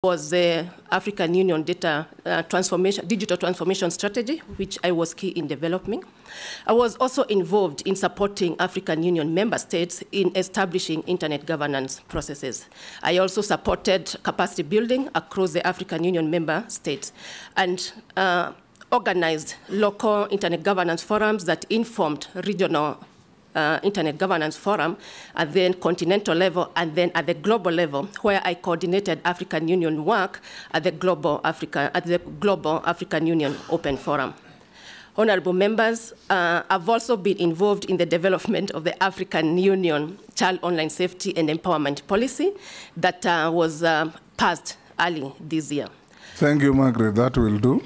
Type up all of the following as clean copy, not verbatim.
was the African Union data digital transformation strategy, which I was key in developing. I was also involved in supporting African Union member states in establishing internet governance processes. I also supported capacity building across the African Union member states and organized local internet governance forums that informed regional Internet Governance Forum at the continental level and then at the global level, where I coordinated African Union work at the Global African Union Open Forum. Honorable members, I've also been involved in the development of the African Union Child Online Safety and Empowerment Policy that was passed early this year. Thank you, Margaret. That will do.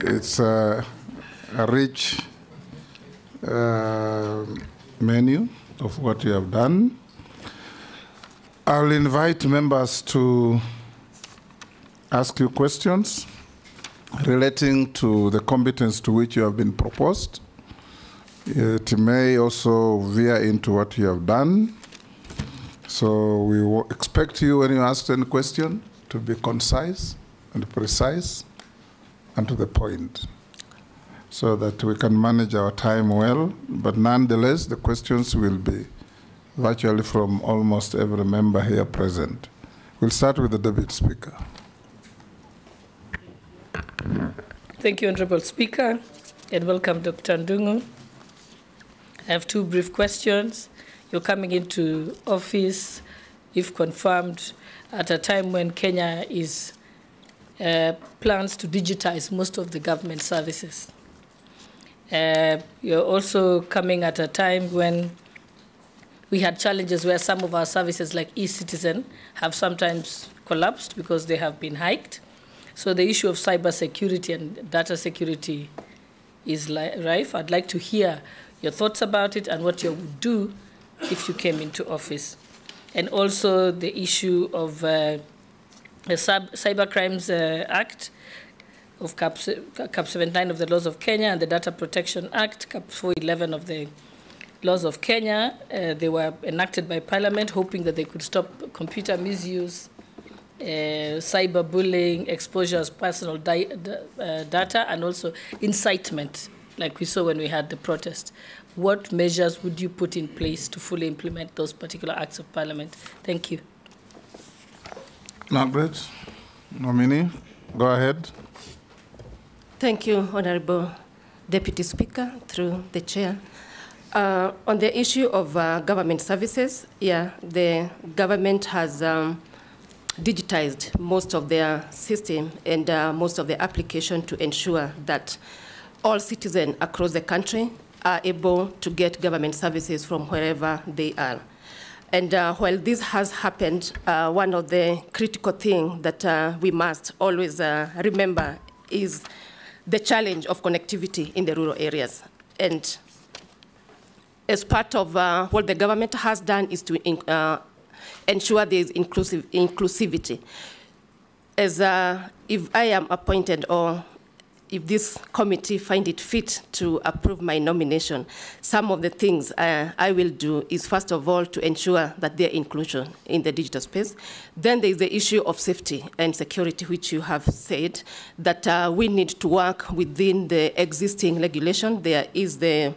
It's a rich menu of what you have done. I'll invite members to ask you questions relating to the competence to which you have been proposed. It may also veer into what you have done. So we will expect you, when you ask any question, to be concise and precise and to the point, so that we can manage our time well. But nonetheless, the questions will be virtually from almost every member here present. We'll start with the Deputy Speaker. Thank you, Honorable Speaker, and welcome, Dr. Ndung'u. I have two brief questions. You're coming into office, if confirmed, at a time when Kenya is plans to digitize most of the government services. You're also coming at a time when we had challenges where some of our services like e-citizen have sometimes collapsed because they have been hiked. So the issue of cyber security and data security is rife. I'd like to hear your thoughts about it and what you would do if you came into office. And also the issue of the Cyber Crimes Act of Cap 79 of the laws of Kenya and the Data Protection Act, Cap 411 of the laws of Kenya. They were enacted by Parliament, hoping that they could stop computer misuse, cyberbullying, exposure of personal data, and also incitement, like we saw when we had the protest. What measures would you put in place to fully implement those particular acts of Parliament? Thank you. Margaret, nominee, go ahead. Thank you, Honorable Deputy Speaker, through the Chair. On the issue of government services, the government has digitized most of their system and most of the application to ensure that all citizens across the country are able to get government services from wherever they are. And while this has happened, one of the critical things that we must always remember is the challenge of connectivity in the rural areas. And as part of what the government has done is to ensure there is inclusivity. As if I am appointed or if this committee find it fit to approve my nomination, some of the things I will do is, first of all, to ensure that there is inclusion in the digital space. Then there is the issue of safety and security, which you have said, that we need to work within the existing regulation. There is the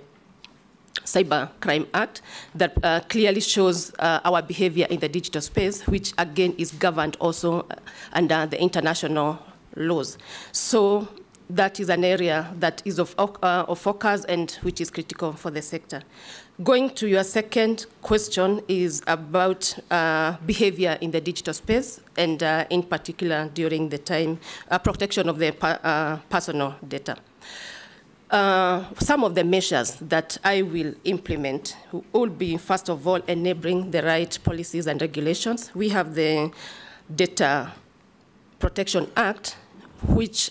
Cyber Crime Act that clearly shows our behavior in the digital space, which again is governed also under the international laws. So that is an area that is of focus and which is critical for the sector. Going to your second question is about behavior in the digital space and in particular during the time, protection of the personal data. Some of the measures that I will implement will be, first of all, enabling the right policies and regulations. We have the Data Protection Act, which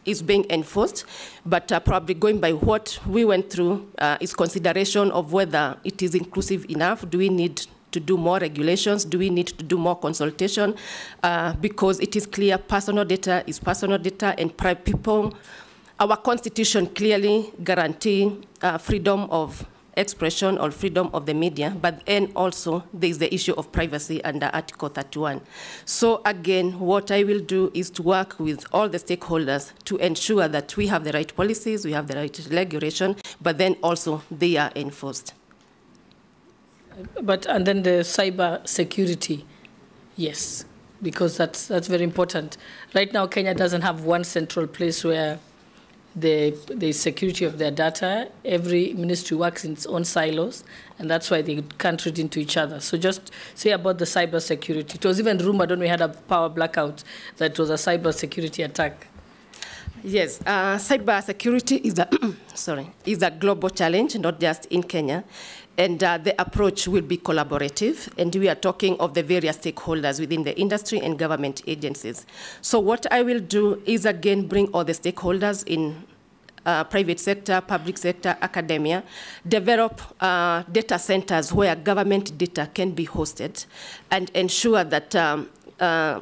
is being enforced, but probably going by what we went through is consideration of whether it is inclusive enough. Do we need to do more regulations? Do we need to do more consultation? Because it is clear personal data is personal data, and people, our constitution clearly guarantee freedom of expression or freedom of the media, but then also there is the issue of privacy under Article 31. So again, what I will do is to work with all the stakeholders to ensure that we have the right policies, we have the right regulation, but then also they are enforced. And then the cyber security, yes, because that's very important. Right now, Kenya doesn't have one central place where the security of their data. Every ministry works in its own silos, and that's why they can't read into each other. So just say about the cyber security. It was even rumored when we had a power blackout that it was a cyber security attack. Yes, cyber security is a global challenge, not just in Kenya. And the approach will be collaborative, and we are talking of the various stakeholders within the industry and government agencies. So what I will do is again bring all the stakeholders in private sector, public sector, academia, develop data centers where government data can be hosted, and ensure that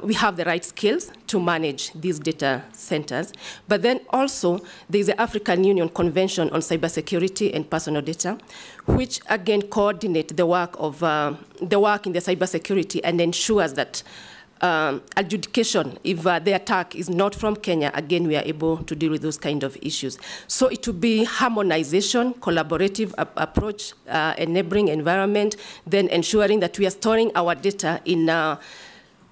we have the right skills to manage these data centers. But then also, there's the African Union Convention on Cybersecurity and Personal Data, which again coordinate the work in the cybersecurity and ensures that adjudication, if the attack is not from Kenya, again, we are able to deal with those kind of issues. So it will be harmonization, collaborative approach, enabling environment, then ensuring that we are storing our data in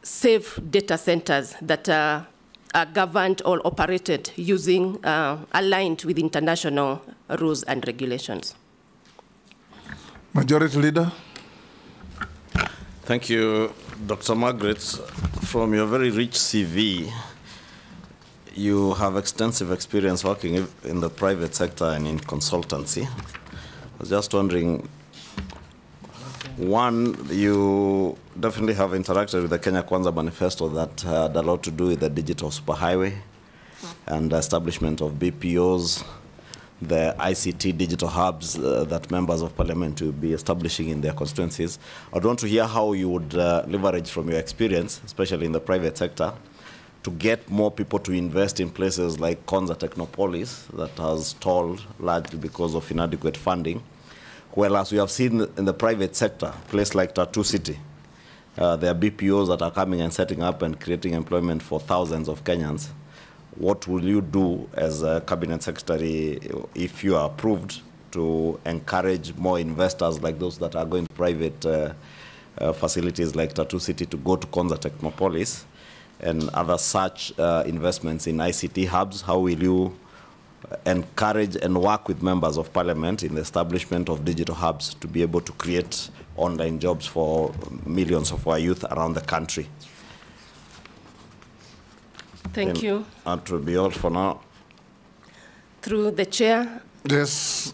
safe data centers that are governed or operated using aligned with international rules and regulations. Majority Leader. Thank you, Dr. Margaret. From your very rich CV, you have extensive experience working in the private sector and in consultancy. I was just wondering, one, you definitely have interacted with the Kenya Kwanza Manifesto that had a lot to do with the digital superhighway and the establishment of BPOs, the ICT digital hubs that members of parliament will be establishing in their constituencies. I'd want to hear how you would leverage from your experience, especially in the private sector, to get more people to invest in places like Konza Technopolis that has stalled largely because of inadequate funding. Well, as we have seen in the private sector, a place like Tattoo City, there are BPOs that are coming and setting up and creating employment for thousands of Kenyans. What will you do as a cabinet secretary if you are approved to encourage more investors like those that are going to private facilities like Tattoo City to go to Konza Technopolis and other such investments in ICT hubs? How will you encourage and work with members of parliament in the establishment of digital hubs to be able to create online jobs for millions of our youth around the country? Thank you. That will be all for now. Through the chair. Yes,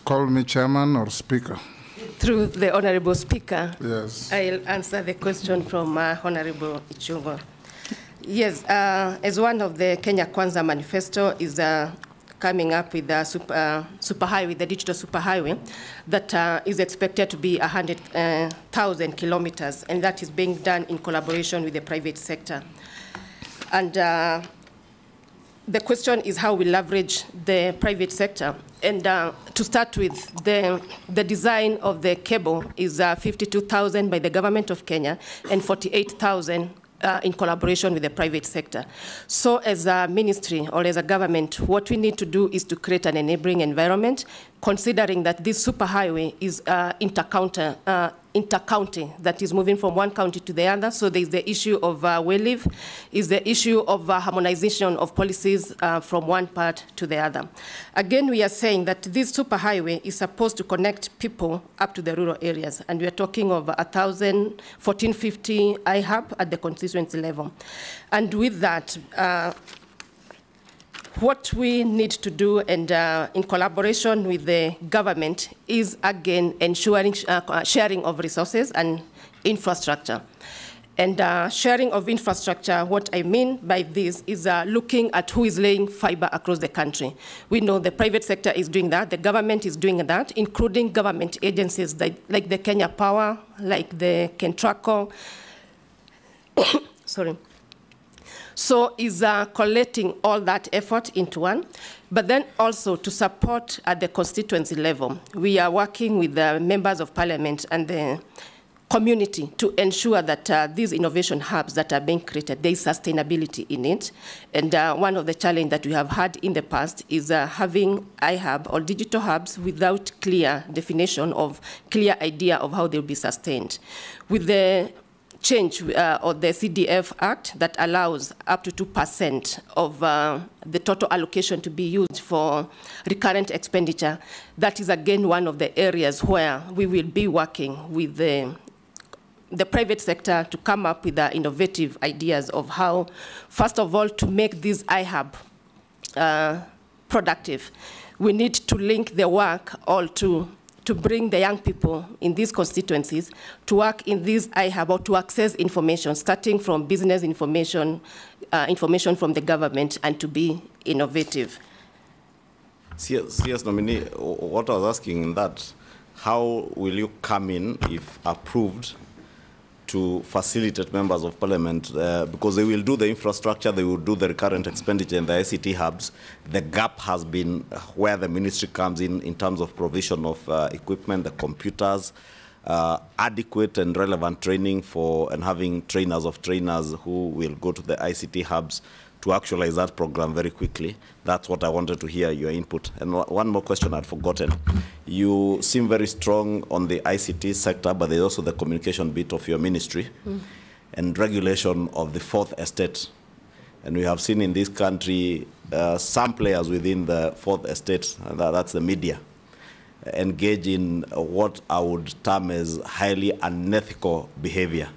call me chairman or speaker. Through the honorable speaker. Yes. I'll answer the question from Honorable Ichungo. Yes, as one of the Kenya Kwanza Manifesto is coming up with the superhighway, the digital superhighway, that is expected to be 100,000 kilometers, and that is being done in collaboration with the private sector. And the question is how we leverage the private sector. And to start with, the design of the cable is 52,000 by the government of Kenya and 48,000 in collaboration with the private sector. So as a ministry or as a government, what we need to do is to create an enabling environment, considering that this superhighway is inter-county, that is moving from one county to the other. So there's the issue of wayleave, is the issue of harmonization of policies from one part to the other. Again, we are saying that this superhighway is supposed to connect people up to the rural areas, and we are talking of 1,450 IHAB at the constituency level. And with that, what we need to do, and in collaboration with the government, is again ensuring sharing of resources and infrastructure. And sharing of infrastructure, what I mean by this is looking at who is laying fiber across the country. We know the private sector is doing that, the government is doing that, including government agencies like the Kenya Power, like the Kentraco. Sorry. So is collating all that effort into one, but then also to support at the constituency level. We are working with the members of parliament and the community to ensure that these innovation hubs that are being created, there is sustainability in it. And one of the challenges that we have had in the past is having iHub or digital hubs without clear definition of clear idea of how they'll be sustained. With the change of the CDF Act that allows up to 2% of the total allocation to be used for recurrent expenditure, that is again one of the areas where we will be working with the private sector to come up with innovative ideas of how, first of all, to make this iHub productive. We need to link the work all to bring the young people in these constituencies to work in this iHub or to access information, starting from business information, information from the government, and to be innovative. CS nominee, what I was asking in that, how will you come in, if approved, to facilitate members of parliament, because they will do the infrastructure, they will do the recurrent expenditure in the ICT hubs. The gap has been where the ministry comes in terms of provision of equipment, the computers, adequate and relevant training for, and having trainers of trainers who will go to the ICT hubs to actualize that program very quickly. That's what I wanted to hear your input. And one more question I'd forgotten. You seem very strong on the ICT sector, but there's also the communication bit of your ministry and regulation of the fourth estate. And we have seen in this country some players within the fourth estate, and that's the media, engage in what I would term as highly unethical behavior.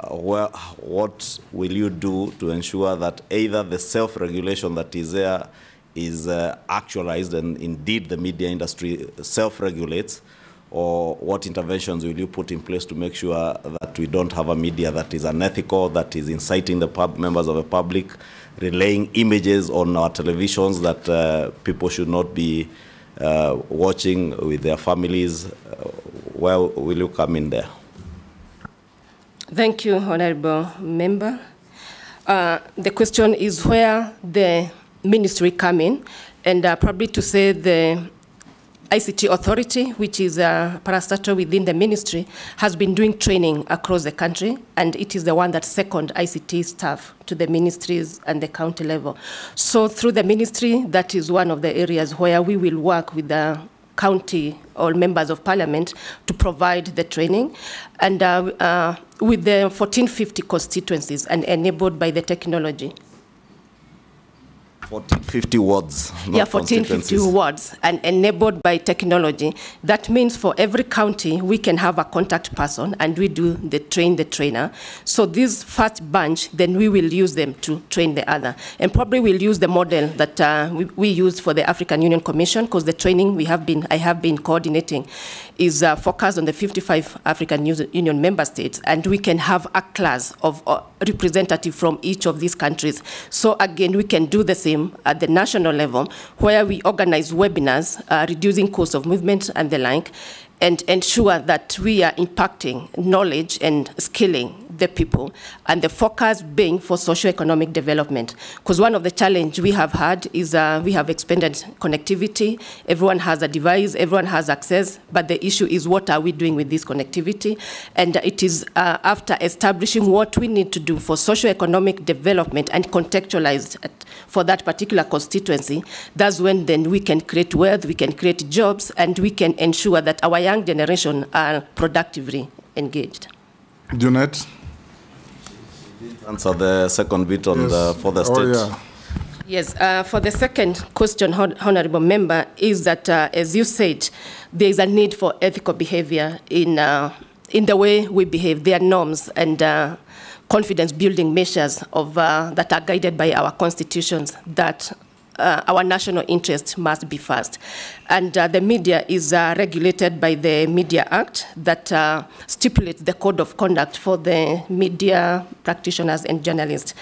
What will you do to ensure that either the self-regulation that is there is actualized and indeed the media industry self-regulates, or what interventions will you put in place to make sure that we don't have a media that is unethical, that is inciting the members of the public, relaying images on our televisions that people should not be watching with their families? Where will you come in there? Thank you, Honorable Member. The question is where the ministry come in, and probably to say the ICT authority, which is a parastatal within the ministry, has been doing training across the country, and it is the one that second ICT staff to the ministries and the county level. So through the ministry, that is one of the areas where we will work with the county or members of parliament to provide the training. And with the 1450 constituencies and enabled by the technology. 1450 wards. Yeah, 1450 wards and enabled by technology. That means for every county, we can have a contact person and we do train the trainer. So this first bunch, then we will use them to train the other. And probably we'll use the model that we used for the African Union Commission, because the training I have been coordinating is focused on the 55 African Union member states, and we can have a class of representative from each of these countries. So again, we can do the same at the national level, where we organize webinars, reducing cost of movement and the like, and ensure that we are impacting knowledge and skilling the people, and the focus being for socio-economic development. Because one of the challenges we have had is we have expanded connectivity. Everyone has a device, everyone has access, but the issue is what are we doing with this connectivity? And it is after establishing what we need to do for socio-economic development and contextualized for that particular constituency, that's when then we can create wealth, we can create jobs, and we can ensure that our young generation are productively engaged. Junette? Answer the second bit on the further state. Oh, yeah. Yes, for the second question, Honorable Member, is that, as you said, there is a need for ethical behavior in the way we behave. There are norms and confidence-building measures of, that are guided by our constitutions that our national interest must be first. And the media is regulated by the Media Act that stipulates the code of conduct for the media practitioners and journalists.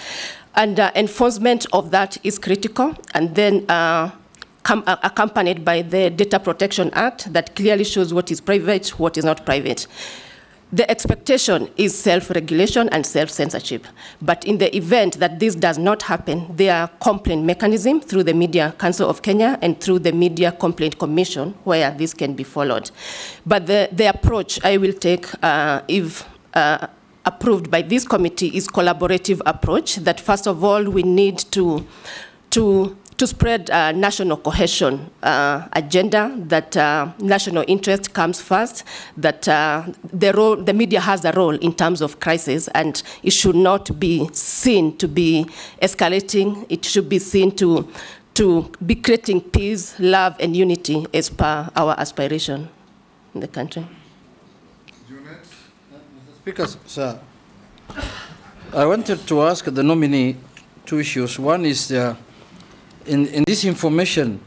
And enforcement of that is critical, and then accompanied by the Data Protection Act that clearly shows what is private, what is not private. The expectation is self-regulation and self-censorship. But in the event that this does not happen, there are complaint mechanisms through the Media Council of Kenya and through the Media Complaint Commission where this can be followed. But the approach I will take, if approved by this committee, is collaborative approach, that first of all we need to spread national cohesion agenda, that national interest comes first, that the media has a role in terms of crisis, and it should not be seen to be escalating. It should be seen to be creating peace, love, and unity as per our aspiration in the country. Mr. Speaker, sir, I wanted to ask the nominee two issues. One is in this information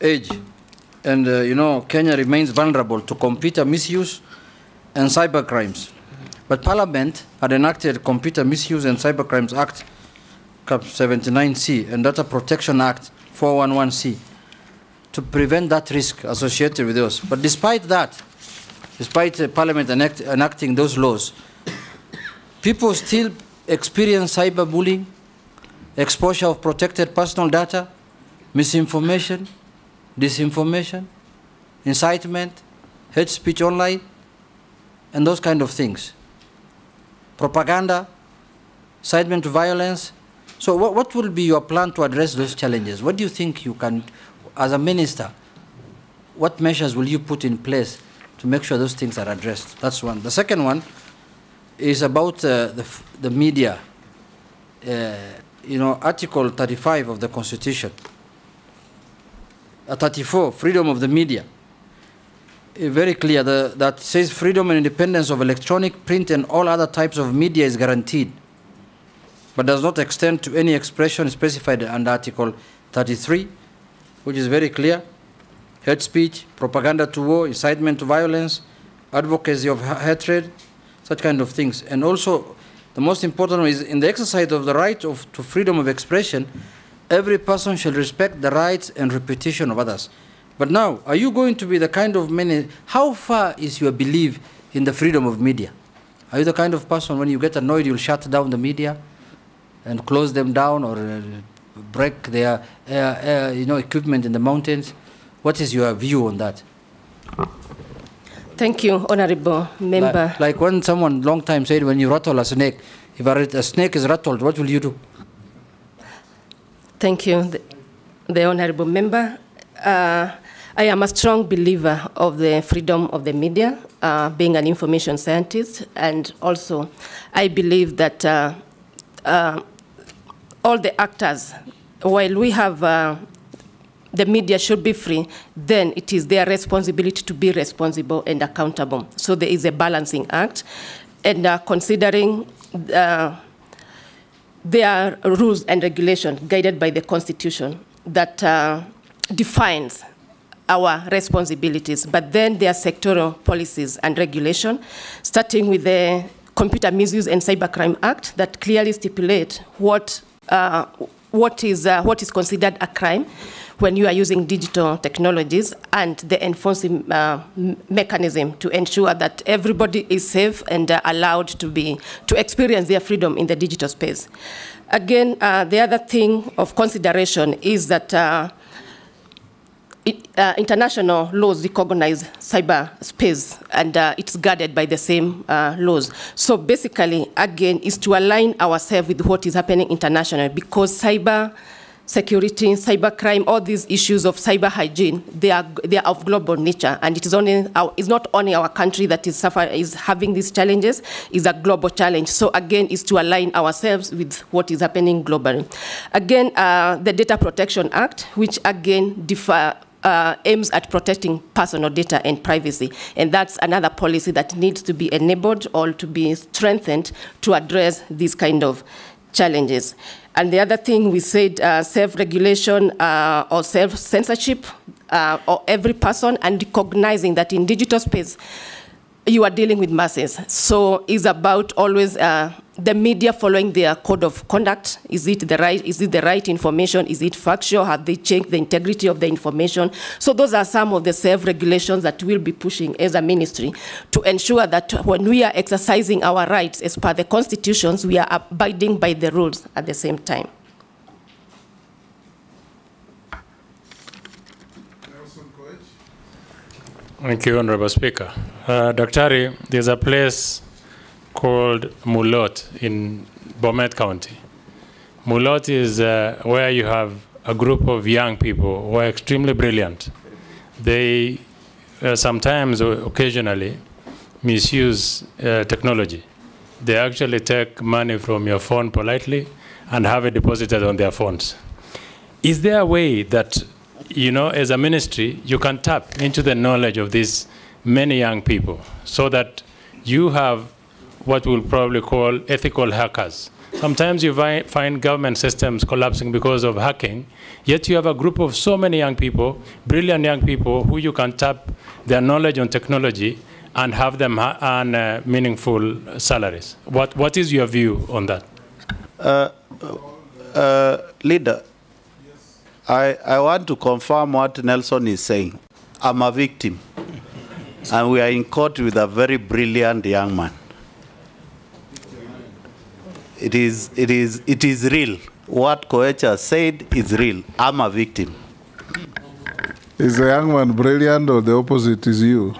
age, and you know, Kenya remains vulnerable to computer misuse and cyber crimes. But Parliament had enacted Computer Misuse and Cybercrimes Act, Cap 79C, and Data Protection Act 411C, to prevent that risk associated with those. But despite that, despite Parliament enacting those laws, people still experience cyberbullying, exposure of protected personal data, misinformation, disinformation, incitement, hate speech online, and those kind of things. Propaganda, incitement to violence. So what will be your plan to address those challenges? What do you think you can, as a minister, what measures will you put in place to make sure those things are addressed? That's one. The second one is about the media. You know, Article 35 of the Constitution. 34, freedom of the media. Very clear that says freedom and independence of electronic, print, and all other types of media is guaranteed, but does not extend to any expression specified under Article 33, which is very clear. Hate speech, propaganda to war, incitement to violence, advocacy of hatred, such kind of things. And also, the most important one is in the exercise of the right to freedom of expression, every person shall respect the rights and reputation of others. But now, are you going to be the kind of man, how far is your belief in the freedom of media? Are you the kind of person, when you get annoyed, you'll shut down the media and close them down, or break their equipment in the mountains? What is your view on that? Thank you, Honorable Member. Like when someone long time said, when you rattle a snake, if a snake is rattled, what will you do? Thank you, the Honorable Member. I am a strong believer of the freedom of the media, being an information scientist, and also I believe that all the actors, while we have the media should be free, then it is their responsibility to be responsible and accountable. So there is a balancing act, and considering there are rules and regulations guided by the Constitution that defines our responsibilities, but then there are sectoral policies and regulation, starting with the Computer Misuse and Cybercrime Act that clearly stipulate what is considered a crime when you are using digital technologies, and the enforcing mechanism to ensure that everybody is safe and allowed to experience their freedom in the digital space. Again, the other thing of consideration is that international laws recognize cyberspace, and it's guarded by the same laws. So basically, again, is to align ourselves with what is happening internationally, because cyber security, cybercrime, all these issues of cyber hygiene, they are of global nature, and it's not only our country that is having these challenges, it's a global challenge. So again, is to align ourselves with what is happening globally. Again, the Data Protection Act, which again aims at protecting personal data and privacy, and that's another policy that needs to be enabled or to be strengthened to address these kind of challenges. And the other thing we said, self-regulation or self-censorship, or every person, and recognizing that in digital space, you are dealing with masses. So it's about always the media following their code of conduct. Is it the right information? Is it factual? Have they checked the integrity of the information? So those are some of the self-regulations that we'll be pushing as a ministry to ensure that when we are exercising our rights as per the constitutions, we are abiding by the rules at the same time. Thank you, Honorable Speaker. Daktari, there's a place called Mulot in Bomet County. Mulot is where you have a group of young people who are extremely brilliant. They sometimes or occasionally misuse technology. They actually take money from your phone politely and have it deposited on their phones. Is there a way that, you know, as a ministry, you can tap into the knowledge of these many young people so that you have what we'll probably call ethical hackers? Sometimes you find government systems collapsing because of hacking, yet you have a group of so many young people, brilliant young people, who you can tap their knowledge on technology and have them earn meaningful salaries. What is your view on that? Leader, I want to confirm what Nelson is saying. I'm a victim, and we are in court with a very brilliant young man. It is real. What Koecha said is real. I'm a victim. Is the young man brilliant or the opposite is you?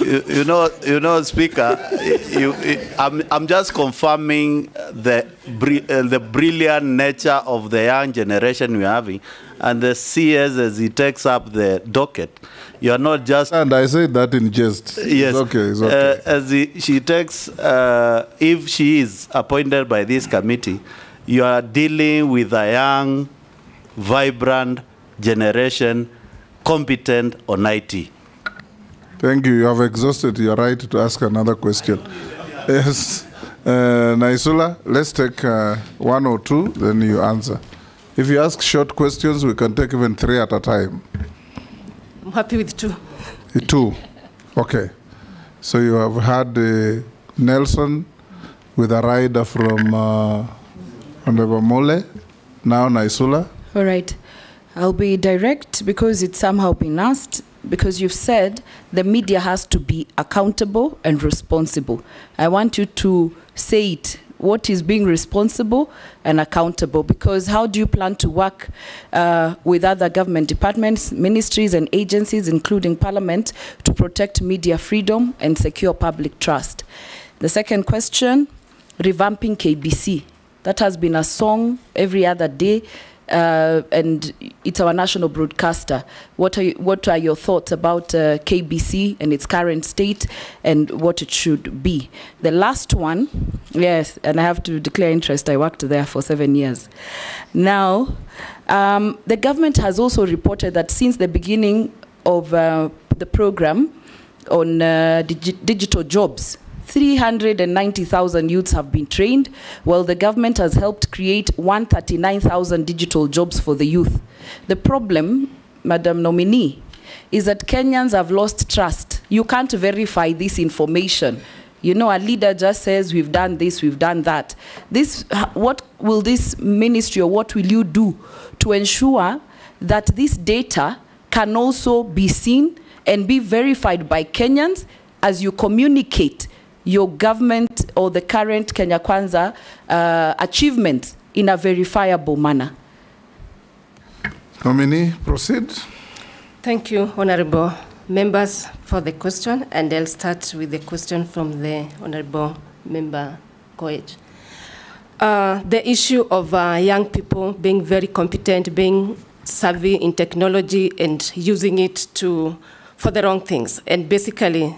You know, Speaker, I'm just confirming the brilliant nature of the young generation we're having, and the CS as he takes up the docket. You are not just... And I said that in jest. Yes. It's okay, it's okay. She takes, if she is appointed by this committee, you are dealing with a young, vibrant generation, competent on IT. Thank you. You have exhausted your right to ask another question. Yes. Naisula, let's take one or two, then you answer. If you ask short questions, we can take even 3 at a time. I'm happy with 2. 2. Okay. So you have had Nelson with a rider from Honorable Mole. Now Naisula. All right. I'll be direct because it's somehow been asked, because you've said the media has to be accountable and responsible. I want you to say it. What is being responsible and accountable? Because how do you plan to work with other government departments, ministries and agencies, including Parliament, to protect media freedom and secure public trust? The second question, revamping KBC. That has been a song every other day, and it's our national broadcaster. What are your thoughts about KBC and its current state and what it should be? The last one, yes, and I have to declare interest. I worked there for 7 years. Now, the government has also reported that since the beginning of the program on digital jobs, 390,000 youths have been trained, while the government has helped create 139,000 digital jobs for the youth. The problem, Madam Nominee, is that Kenyans have lost trust. You can't verify this information. You know, a leader just says, we've done this, we've done that. What will this ministry, or what will you do to ensure that this data can also be seen and be verified by Kenyans as you communicate your government or the current Kenya Kwanza achievements in a verifiable manner? Nominee, proceed. Thank you, Honorable Members, for the question. And I'll start with the question from the Honorable Member Koech. The issue of young people being very competent, being savvy in technology and using it for the wrong things. And basically,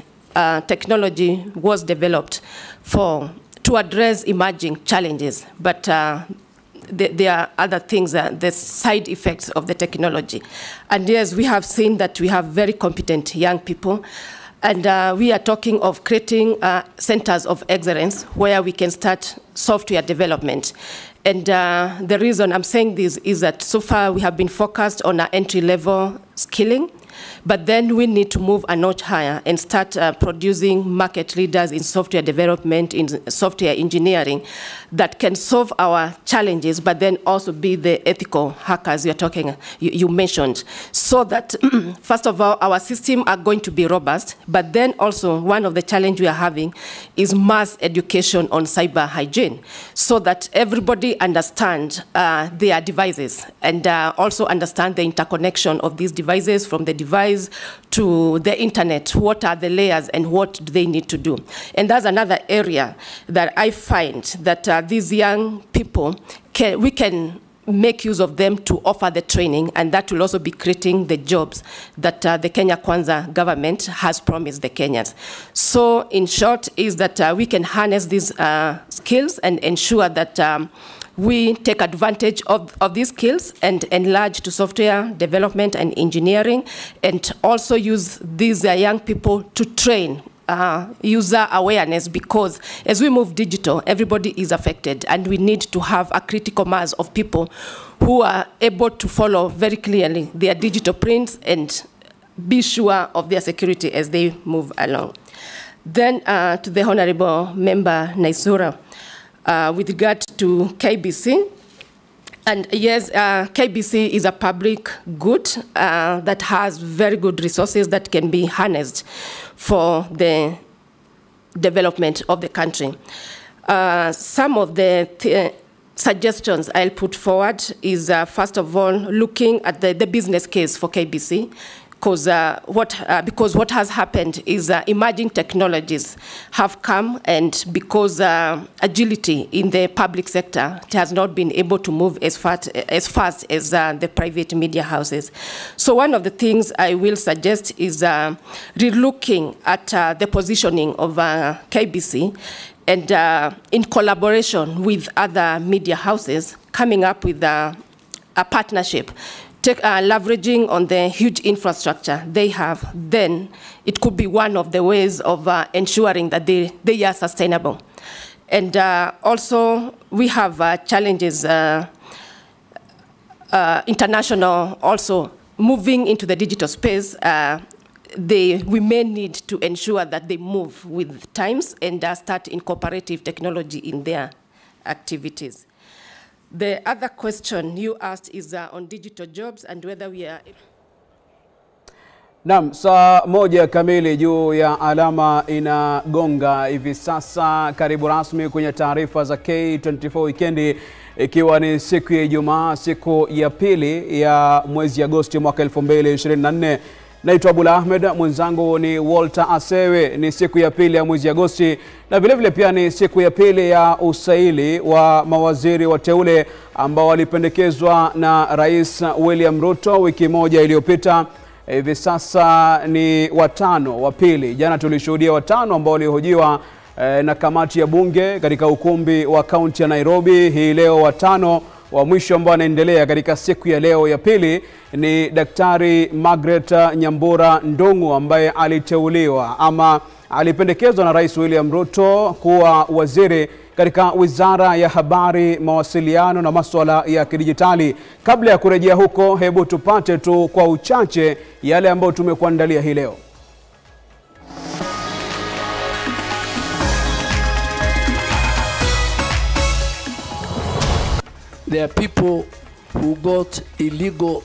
technology was developed to address emerging challenges, but there are other things, the side effects of the technology. And yes, we have seen that we have very competent young people, and we are talking of creating centers of excellence where we can start software development. And the reason I'm saying this is that so far we have been focused on our entry-level skilling, But then we need to move a notch higher and start producing market leaders in software development, in software engineering, that can solve our challenges, but then also be the ethical hackers you mentioned. So that, first of all, our systems are going to be robust, but then also one of the challenges we are having is mass education on cyber hygiene, so that everybody understands their devices and also understand the interconnection of these devices from the device to the internet. What are the layers and what do they need to do? And that's another area that I find that these young people, we can make use of them to offer the training, and that will also be creating the jobs that the Kenya Kwanza government has promised the Kenyans. So in short is that we can harness these skills and ensure that we take advantage of these skills and enlarge to software development and engineering, and also use these young people to train user awareness, because as we move digital, everybody is affected, and we need to have a critical mass of people who are able to follow very clearly their digital prints and be sure of their security as they move along. Then to the Honorable Member Naisura, with regard to KBC, and yes, KBC is a public good that has very good resources that can be harnessed for the development of the country. Some of the suggestions I'll put forward is, first of all, looking at the business case for KBC, because what has happened is emerging technologies have come, and because agility in the public sector has not been able to move as fast as the private media houses. So one of the things I will suggest is relooking at the positioning of KBC, and in collaboration with other media houses, coming up with a partnership, leveraging on the huge infrastructure they have. Then it could be one of the ways of ensuring that they are sustainable. And also, we have challenges, international, also moving into the digital space. We may need to ensure that they move with times and start incorporative technology in their activities. The other question you asked is on digital jobs and whether we are... Naam, saa 1 kamili juu ya alama inagonga hivi sasa. Karibu rasmi kwenye taarifa za K24 Weekendi, ikiwa ni siku ya Ijumaa, siku ya pili ya mwezi Agosti mwaka 2024. Naitwa Abula Ahmed, mwenzangu ni Walter Asewe. Ni siku ya pili ya mwezi Agosti, na vile vile pia ni siku ya pili ya usaili wa mawaziri wateule ambao walipendekezwa na Rais William Ruto wiki moja iliyopita. Hivi sasa ni watano wa pili. Jana tulishuhudia watano ambao walihojiwa na kamati ya bunge katika ukumbi wa kaunti ya Nairobi. Hii leo watano wa mwisho ambao wanaendelea katika siku ya leo ya pili ni Daktari Margaret Nyambura Ndung'u, ambaye aliteuliwa ama alipendekezwa na Rais William Ruto kuwa waziri katika Wizara ya Habari, Mawasiliano na Masuala ya Kidijitali. Kabla ya kurejea huko, hebu tupate tu kwa uchache yale ambayo tumekuandalia hii leo. There are people who got illegal